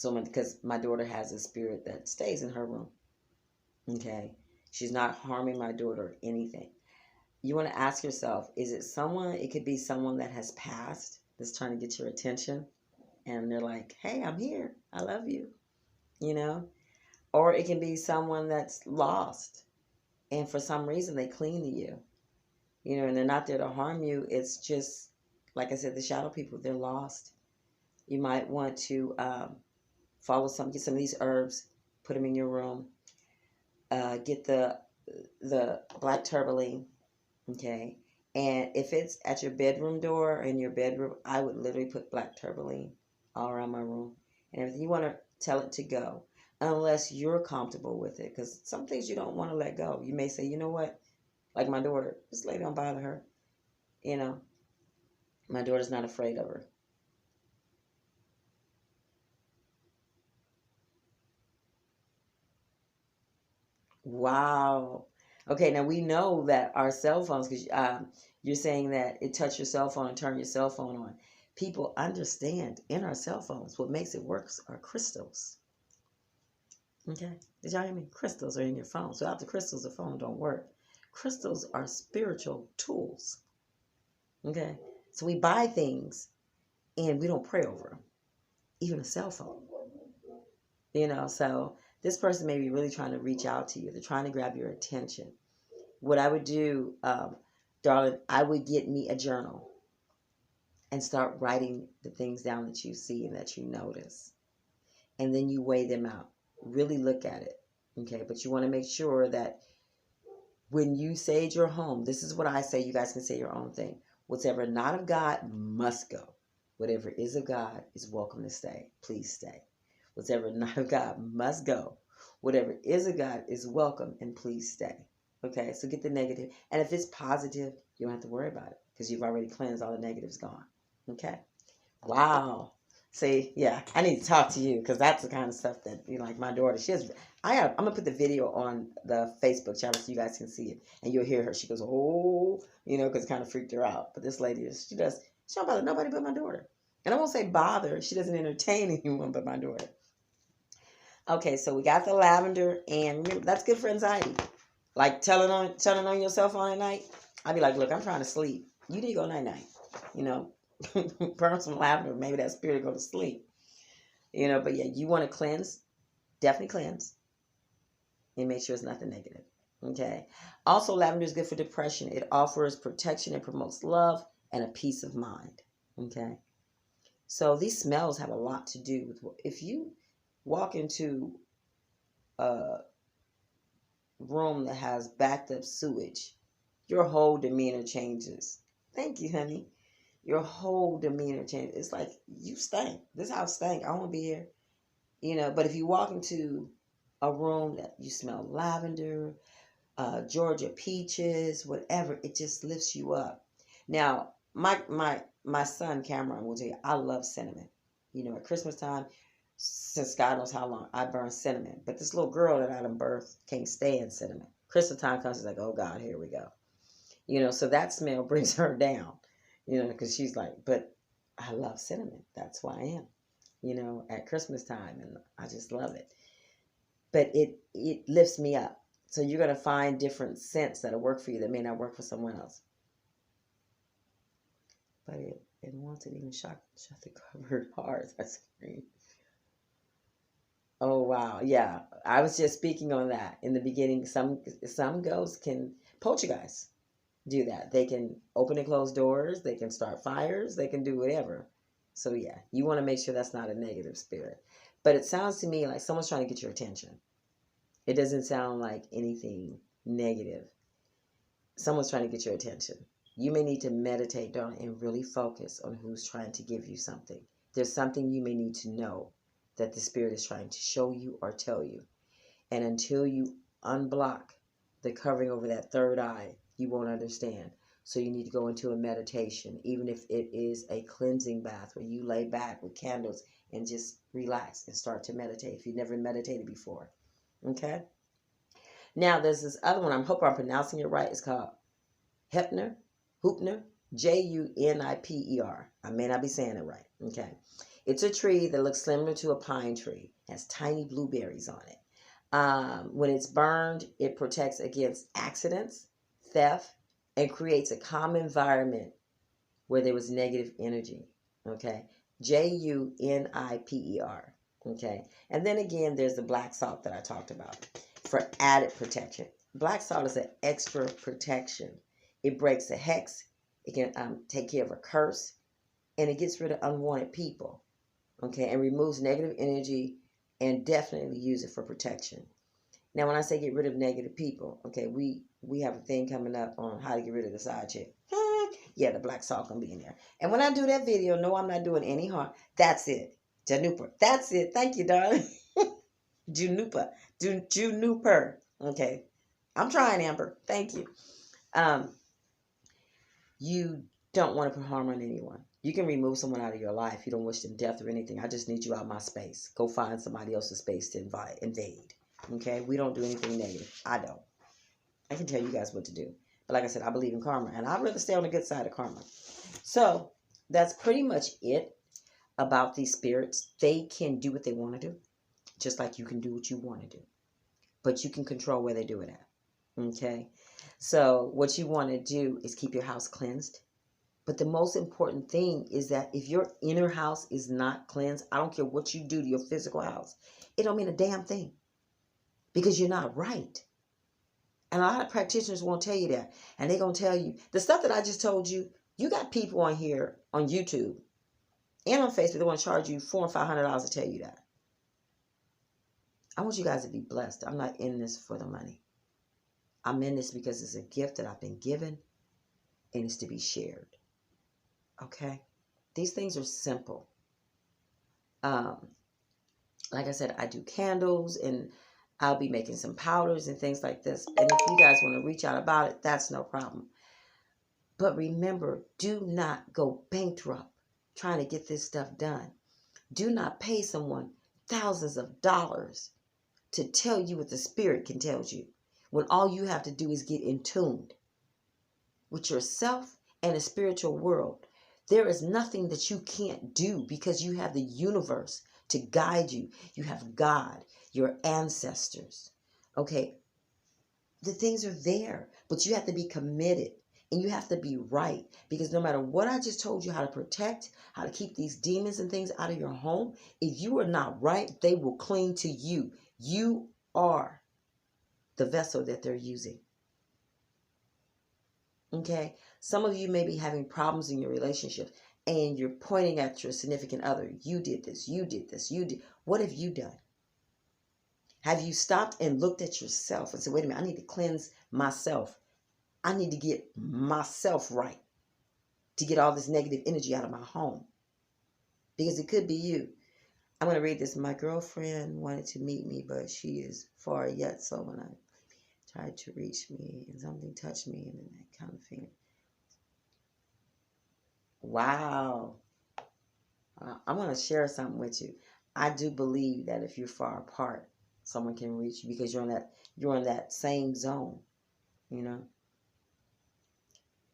Because my daughter has a spirit that stays in her room. Okay. She's not harming my daughter or anything. You want to ask yourself, it could be someone that has passed that's trying to get your attention. And they're like, hey, I'm here. I love you. Or it can be someone that's lost. And for some reason, they cling to you. And they're not there to harm you. It's just, like I said, the shadow people, they're lost. You might want to get some of these herbs, put them in your room. Get the black tourmaline, okay? And if it's at your bedroom door in your bedroom, I would literally put black tourmaline all around my room and everything. You want to tell it to go unless you're comfortable with it, because some things you don't want to let go. You may say, you know what? Like my daughter, just lay down, bother her. My daughter's not afraid of her. Wow. Okay, now we know that our cell phones, because you're saying that it touch your cell phone and turn your cell phone on. People understand in our cell phones what makes it work are crystals. Okay, did y'all hear me? Crystals are in your phone. So without the crystals, the phone don't work. Crystals are spiritual tools. Okay, so we buy things and we don't pray over them, even a cell phone. So this person may be really trying to reach out to you. They're trying to grab your attention. What I would do, darling, I would get me a journal and start writing the things down that you see and that you notice. And then you weigh them out. Really look at it. Okay, but you want to make sure that when you sage your home, this is what I say. You guys can say your own thing. Whatever not of God must go. Whatever is of God is welcome to stay. Please stay. Whatever not of God must go. Whatever is of God is welcome and please stay. Okay, so get the negative. And if it's positive, you don't have to worry about it because you've already cleansed all the negatives gone. Okay? Wow. See, yeah, I need to talk to you because that's the kind of stuff that, like my daughter, I'm going to put the video on the Facebook channel so you guys can see it. And you'll hear her. She goes, oh, because it kind of freaked her out. But this lady, she don't bother nobody but my daughter. And I won't say bother. She doesn't entertain anyone but my daughter. Okay, so we got the lavender. And remember, that's good for anxiety. Like telling on your cell phone at night. I'd be like, look, I'm trying to sleep. You need to go night-night, burn some lavender, maybe that spirit go to sleep. But yeah, you want to cleanse, definitely cleanse, and make sure it's nothing negative. Okay. Also, lavender is good for depression. It offers protection and promotes love and a peace of mind. Okay. So these smells have a lot to do with if you walk into a room that has backed up sewage, your whole demeanor changes. Thank you, honey. Your whole demeanor changes. It's like, you stink. This house stank. I won't be here. But if you walk into a room that you smell lavender, Georgia peaches, whatever, it just lifts you up. Now, my son Cameron will tell you, I love cinnamon. At Christmas time, since God knows how long, I burn cinnamon. But this little girl that I done birthed can't stand cinnamon. Christmas time comes, she's like, oh God, here we go. So that smell brings her down. Because she's like, but I love cinnamon. That's who I am, at Christmas time. And I just love it. But it lifts me up. So you're going to find different scents that'll work for you that may not work for someone else. But it wants to even shut the covered hearts. I scream. Oh, wow. Yeah. I was just speaking on that in the beginning. Some ghosts can, poltergeists do that. They can open and close doors. They can start fires. They can do whatever. So yeah, you want to make sure that's not a negative spirit. But it sounds to me like someone's trying to get your attention. It doesn't sound like anything negative. Someone's trying to get your attention. You may need to meditate, darling, and really focus on who's trying to give you something. There's something you may need to know that the spirit is trying to show you or tell you. And until you unblock the covering over that third eye, you won't understand. So you need to go into a meditation, even if it is a cleansing bath where you lay back with candles and just relax and start to meditate if you've never meditated before. Okay? Now, there's this other one. I hope I'm pronouncing it right. It's called Hoopner, Juniper. I may not be saying it right. Okay? It's a tree that looks similar to a pine tree. It has tiny blueberries on it. When it's burned, it protects against accidents, theft, and creates a calm environment where there was negative energy. Okay? Juniper. Okay? And then again, there's the black salt that I talked about for added protection. Black salt is an extra protection. It breaks a hex. It can take care of a curse. And it gets rid of unwanted people. Okay? And removes negative energy and definitely use it for protection. Now, when I say get rid of negative people, okay, we have a thing coming up on how to get rid of the side chick. Yeah, the black salt gonna be in there. And when I do that video, no, I'm not doing any harm. That's it. Juniper. That's it. Thank you, darling. Juniper. Juniper. Okay. I'm trying, Amber. Thank you. You don't want to put harm on anyone. You can remove someone out of your life. You don't wish them death or anything. I just need you out of my space. Go find somebody else's space to invade. Okay, we don't do anything negative. I don't. I can tell you guys what to do. But like I said, I believe in karma, and I'd rather stay on the good side of karma. So that's pretty much it about these spirits. They can do what they want to do, just like you can do what you want to do. But you can control where they do it at. Okay? So what you want to do is keep your house cleansed. But the most important thing is that if your inner house is not cleansed, I don't care what you do to your physical house, it don't mean a damn thing. Because you're not right. And a lot of practitioners won't tell you that. And they're going to tell you, the stuff that I just told you, you got people on here on YouTube and on Facebook that want to charge you $400 and $500 to tell you that. I want you guys to be blessed. I'm not in this for the money. I'm in this because it's a gift that I've been given and it's to be shared. Okay? These things are simple. Like I said, I do candles and I'll be making some powders and things like this. And if you guys want to reach out about it, that's no problem. But remember, do not go bankrupt trying to get this stuff done. Do not pay someone thousands of dollars to tell you what the spirit can tell you, when all you have to do is get in tune with yourself and the spiritual world. There is nothing that you can't do because you have the universe to guide you. You have God, your ancestors. Okay, the things are there, but you have to be committed and you have to be right, because no matter what I just told you, how to protect, how to keep these demons and things out of your home, if you are not right, they will cling to you. You are the vessel that they're using. Okay? Some of you may be having problems in your relationship and you're pointing at your significant other. You did this, you did this, you did. What have you done? Have you stopped and looked at yourself and said, wait a minute, I need to cleanse myself. I need to get myself right to get all this negative energy out of my home. Because it could be you. I'm going to read this. My girlfriend wanted to meet me, but she is far yet. So when I tried to reach me and something touched me and that kind of thing. Wow. I'm going to share something with you. I do believe that if you're far apart, someone can reach you because you're in that same zone, you know.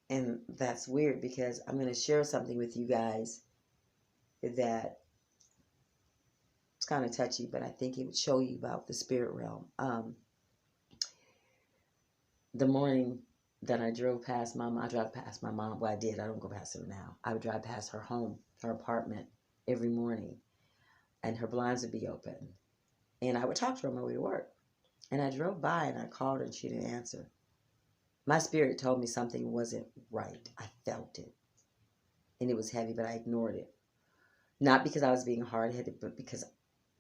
And that's weird because I'm going to share something with you guys that it's kind of touchy, but I think it would show you about the spirit realm. The morning that I drove past my mom, I drive past my mom. Well, I did. I don't go past her now. I would drive past her home, her apartment every morning, and her blinds would be open. And I would talk to her on my way to work. And I drove by and I called her and she didn't answer. My spirit told me something wasn't right. I felt it. And it was heavy, but I ignored it. Not because I was being hard-headed, but because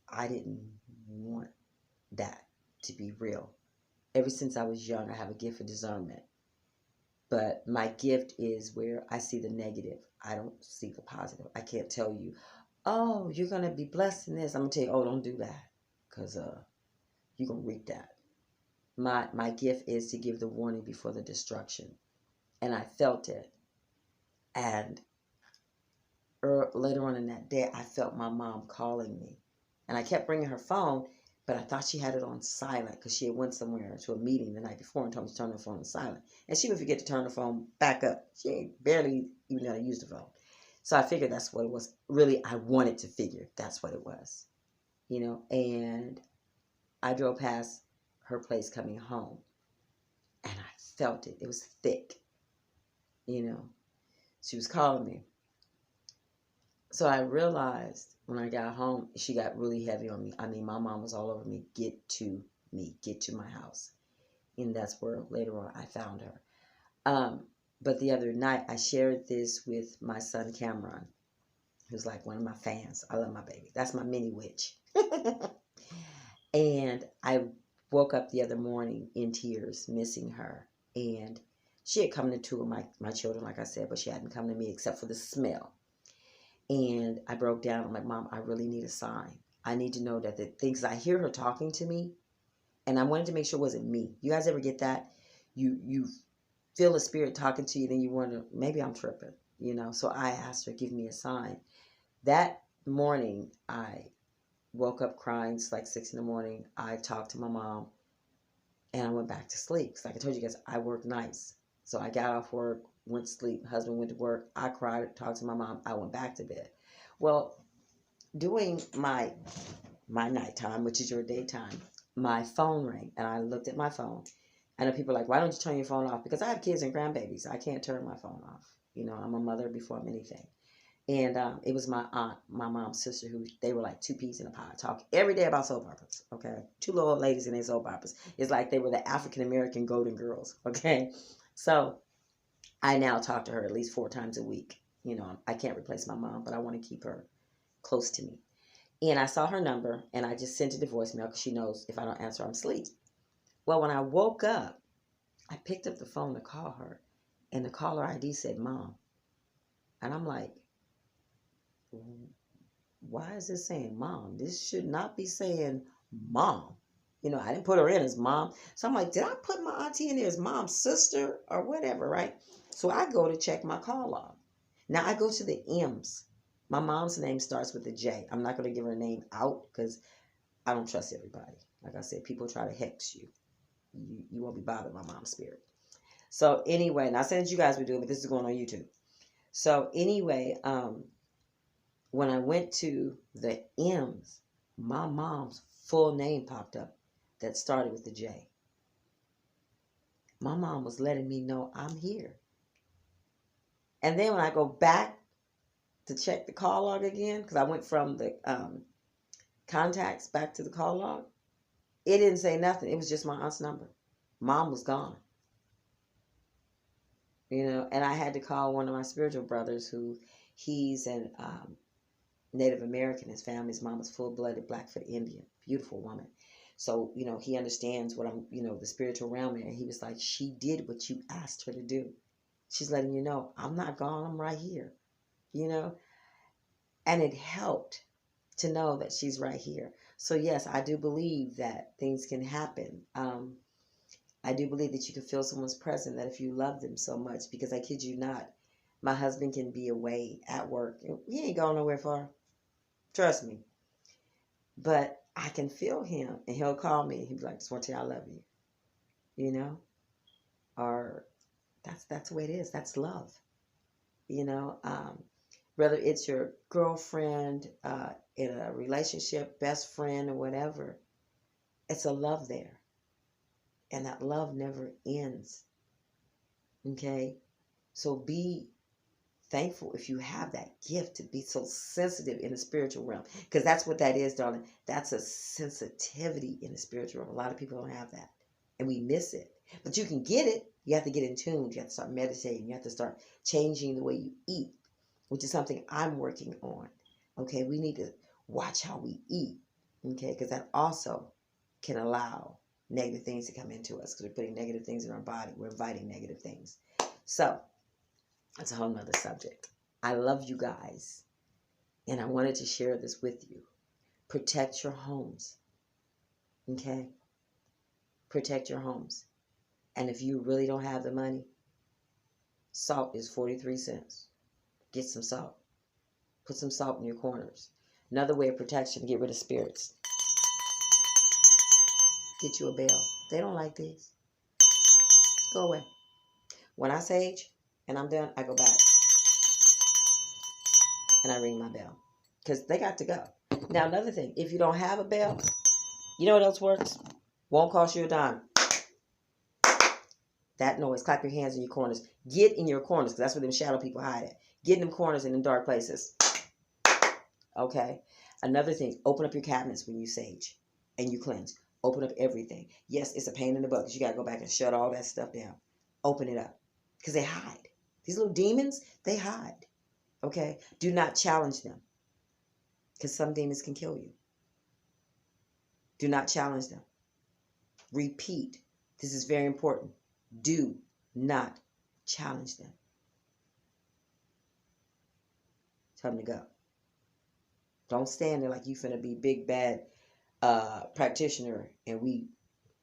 I didn't want that to be real. Ever since I was young, I have a gift for discernment. But my gift is where I see the negative. I don't see the positive. I can't tell you, oh, you're going to be blessed in this. I'm going to tell you, oh, don't do that. Because you're going to reap that. My gift is to give the warning before the destruction. And I felt it. And later on in that day, I felt my mom calling me. And I kept ringing her phone, but I thought she had it on silent because she had went somewhere to a meeting the night before and told me to turn her phone on silent. And she would forget to turn the phone back up. She ain't barely even know how to use the phone. So I figured that's what it was. Really, I wanted to figure that's what it was. You know, and I drove past her place coming home. And I felt it. It was thick. You know, she was calling me. So I realized when I got home, she got really heavy on me. I mean, my mom was all over me. Get to me. Get to my house. And that's where later on I found her. But the other night, I shared this with my son, Cameron, who's like one of my fans. I love my baby. That's my mini witch. And I woke up the other morning in tears, missing her. And she had come to two of my children, like I said, but she hadn't come to me except for the smell. And I broke down. I'm like, Mom, I really need a sign. I need to know that the things I hear her talking to me, and I wanted to make sure it wasn't me. You guys ever get that? You feel a spirit talking to you, then you wonder, maybe I'm tripping, you know? So I asked her, give me a sign. That morning, I woke up crying. It's like 6 in the morning. I talked to my mom and I went back to sleep. Because like I told you guys, I work nights. So I got off work, went to sleep. Husband went to work. I cried, talked to my mom. I went back to bed. Well, doing my nighttime, which is your daytime, my phone rang and I looked at my phone. And the people are like, why don't you turn your phone off? Because I have kids and grandbabies. I can't turn my phone off. You know, I'm a mother before I'm anything. And it was my aunt, my mom's sister, who they were like two peas in a pod, talk every day about soap operas. Okay, two little old ladies in their soap operas. It's like they were the African American Golden Girls. Okay, so I now talk to her at least 4 times a week. You know, I can't replace my mom, but I want to keep her close to me. And I saw her number, and I just sent it to voicemail because she knows if I don't answer, I'm asleep. Well, when I woke up, I picked up the phone to call her, and the caller ID said "Mom," and I'm like, why is this saying "Mom"? This should not be saying "Mom." You know, I didn't put her in as mom. So I'm like, did I put my auntie in there as mom's sister or whatever, right? So I go to check my call log. Now I go to the M's. My mom's name starts with a J. I'm not going to give her name out because I don't trust everybody. Like I said, people try to hex you. You won't be bothered by my mom's spirit. So anyway, and I said that you guys would do it, but this is going on YouTube. So anyway, when I went to the M's, my mom's full name popped up that started with the J. My mom was letting me know I'm here. And then when I go back to check the call log again, because I went from the contacts back to the call log, it didn't say nothing. It was just my aunt's number. Mom was gone. You know, and I had to call one of my spiritual brothers who he's an Native American. His family's mom was full-blooded Blackfoot Indian. Beautiful woman. So, you know, he understands what I'm, you know, the spiritual realm there. And he was like, she did what you asked her to do. She's letting you know, I'm not gone. I'm right here. You know, and it helped to know that she's right here. So, yes, I do believe that things can happen. I do believe that you can feel someone's presence, that if you love them so much, because I kid you not, my husband can be away at work. He ain't going nowhere far. Trust me. But I can feel him, and he'll call me. He'll be like, just want to tell you I love you. You know? Or that's the way it is. That's love. You know? Whether it's your girlfriend in a relationship, best friend, or whatever, it's a love there. And that love never ends. Okay? So be thankful if you have that gift to be so sensitive in the spiritual realm. Because that's what that is, darling. That's a sensitivity in the spiritual realm. A lot of people don't have that. And we miss it. But you can get it. You have to get in tune. You have to start meditating. You have to start changing the way you eat, which is something I'm working on. Okay? We need to watch how we eat. Okay? Because that also can allow negative things to come into us. Because we're putting negative things in our body. We're inviting negative things. So, that's a whole nother subject. I love you guys. And I wanted to share this with you. Protect your homes. Okay? Protect your homes. And if you really don't have the money, salt is 43 cents. Get some salt. Put some salt in your corners. Another way of protection, get rid of spirits. Get you a bell. They don't like these. Go away. When I sage and I'm done, I go back. And I ring my bell. Because they got to go. Now, another thing. If you don't have a bell, you know what else works? Won't cost you a dime. That noise. Clap your hands in your corners. Get in your corners, because that's where them shadow people hide at. Get in them corners and in dark places. Okay? Another thing. Open up your cabinets when you sage and you cleanse. Open up everything. Yes, it's a pain in the butt because you got to go back and shut all that stuff down. Open it up. Because they hide. These little demons, they hide. Okay? Do not challenge them. Because some demons can kill you. Do not challenge them. Repeat. This is very important. Do not challenge them. Tell them to go. Don't stand there like you finna be big bad practitioner and we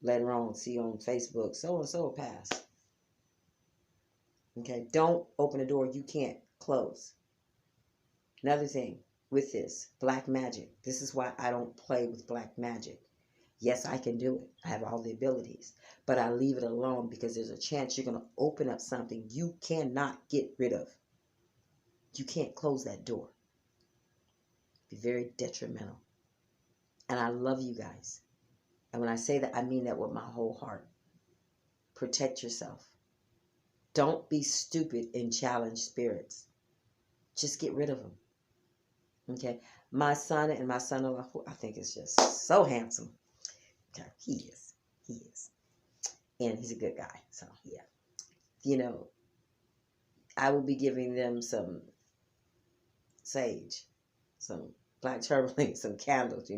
later on see on Facebook so-and-so passed. Okay? Don't open a door you can't close. Another thing. with this black magic. This is why I don't play with black magic. Yes, I can do it. I have all the abilities, but I leave it alone because there's a chance you're going to open up something you cannot get rid of. You can't close that door. Be very detrimental. And I love you guys. And when I say that, I mean that with my whole heart. Protect yourself. Don't be stupid and challenge spirits. Just get rid of them. Okay? My son and my son-in-law, who I think is just so handsome. Okay, he is. He is. And he's a good guy. So, yeah. You know, I will be giving them some sage, some black tourmaline, some candles,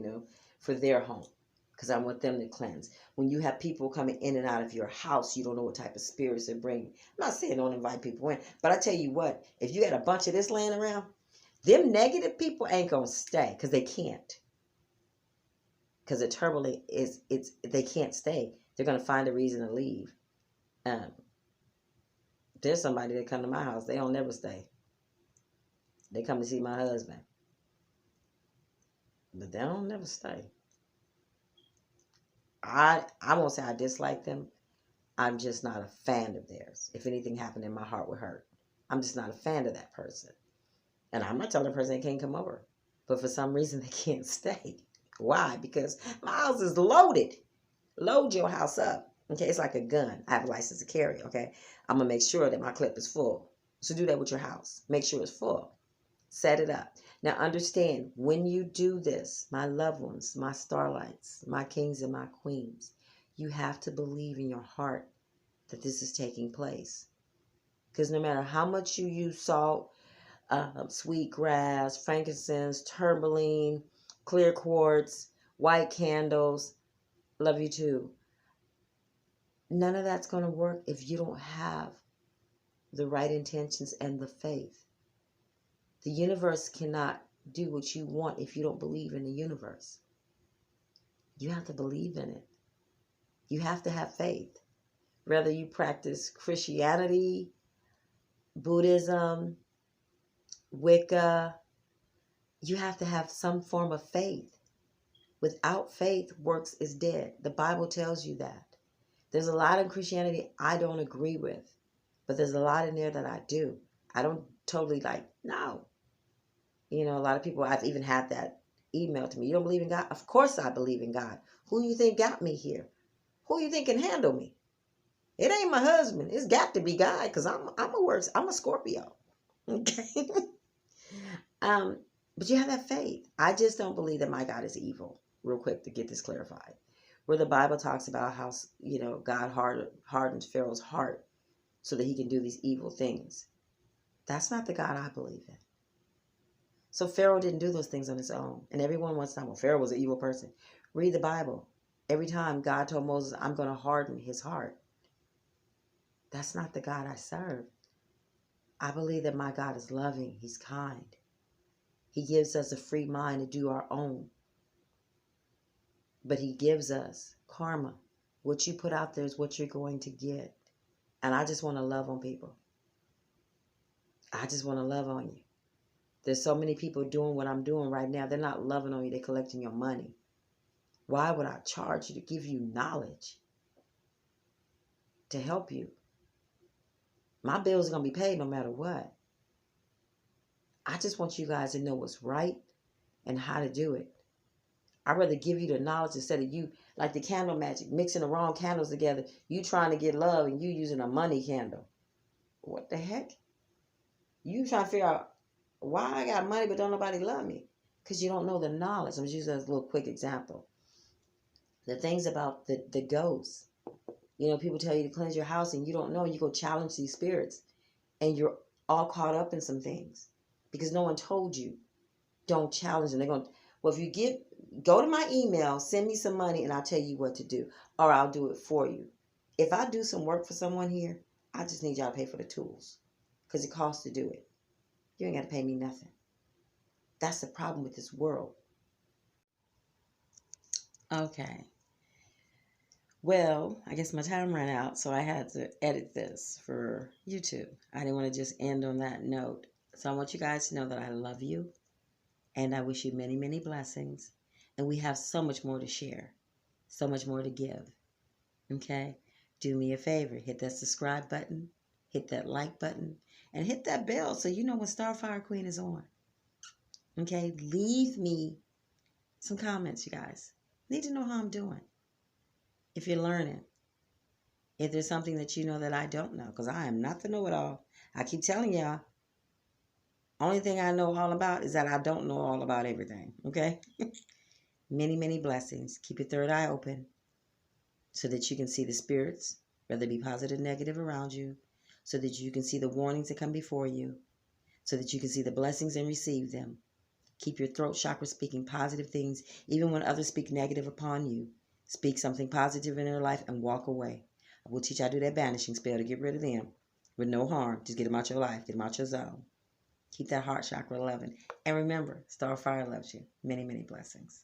for their home. Because I want them to cleanse. When you have people coming in and out of your house, you don't know what type of spirits they're bringing. I'm not saying don't invite people in, but I tell you what, if you got a bunch of this laying around, them negative people ain't going to stay because they can't. Because the turbulent they can't stay. They're going to find a reason to leave. There's somebody that come to my house, they don't never stay. They come to see my husband. But they don't never stay. I won't say I dislike them. I'm just not a fan of theirs. If anything happened in my heart would hurt. I'm just not a fan of that person. And I'm not telling the person they can't come over. But for some reason they can't stay. Why? Because my house is loaded. Load your house up. Okay, it's like a gun. I have a license to carry, okay? I'm going to make sure that my clip is full. So do that with your house. Make sure it's full. Set it up. Now understand, when you do this, my loved ones, my starlights, my kings and my queens, you have to believe in your heart that this is taking place. Because no matter how much you use salt, sweetgrass, frankincense, tourmaline, clear quartz, white candles, love you too, none of that's going to work if you don't have the right intentions and the faith. The universe cannot do what you want if you don't believe in the universe. You have to believe in it. You have to have faith. Whether you practice Christianity, Buddhism, Wicca, you have to have some form of faith. Without faith, works is dead. The Bible tells you that. There's a lot in Christianity I don't agree with, but there's a lot in there that I do. I don't totally no. A lot of people, I've even had that email to me. You don't believe in God? Of course I believe in God. Who you think got me here? Who you think can handle me? It ain't my husband. It's got to be God because I'm a Scorpio. Okay? But you have that faith. I just don't believe that my God is evil. Real quick to get this clarified. Where the Bible talks about how, God hardens Pharaoh's heart so that he can do these evil things. That's not the God I believe in. So Pharaoh didn't do those things on his own. And everyone wants to say, well, Pharaoh was an evil person. Read the Bible. Every time God told Moses, I'm going to harden his heart. That's not the God I serve. I believe that my God is loving. He's kind. He gives us a free mind to do our own. But he gives us karma. What you put out there is what you're going to get. And I just want to love on people. I just want to love on you. There's so many people doing what I'm doing right now. They're not loving on you. They're collecting your money. Why would I charge you to give you knowledge to help you? My bills are going to be paid no matter what. I just want you guys to know what's right and how to do it. I'd rather give you the knowledge instead of you, like the candle magic, mixing the wrong candles together. You trying to get love and you using a money candle. What the heck? You trying to figure out why I got money but don't nobody love me? Because you don't know the knowledge. I'm just using as a little quick example. The things about the ghosts. People tell you to cleanse your house and you don't know. You go challenge these spirits and you're all caught up in some things because no one told you. Don't challenge them. They're going, well, if you go to my email, send me some money and I'll tell you what to do or I'll do it for you. If I do some work for someone here, I just need y'all to pay for the tools because it costs to do it. You ain't got to pay me nothing. That's the problem with this world. Okay. Well, I guess my time ran out, so I had to edit this for YouTube. I didn't want to just end on that note. So I want you guys to know that I love you. And I wish you many, many blessings. And we have so much more to share, so much more to give. Okay? Do me a favor. Hit that subscribe button, hit that like button, and hit that bell so you know when Starfire Queen is on. Okay? Leave me some comments, you guys. Need to know how I'm doing. If you're learning, if there's something that you know that I don't know, because I am not the know-it-all. I keep telling y'all, only thing I know all about is that I don't know all about everything. Okay? Many, many blessings. Keep your third eye open so that you can see the spirits, whether it be positive or negative, around you, so that you can see the warnings that come before you, so that you can see the blessings and receive them. Keep your throat chakra speaking positive things, even when others speak negative upon you. Speak something positive in their life and walk away. I will teach you how to do that banishing spell to get rid of them with no harm. Just get them out your life, get them out your zone. Keep that heart chakra loving. And remember, Starfire loves you. Many, many blessings.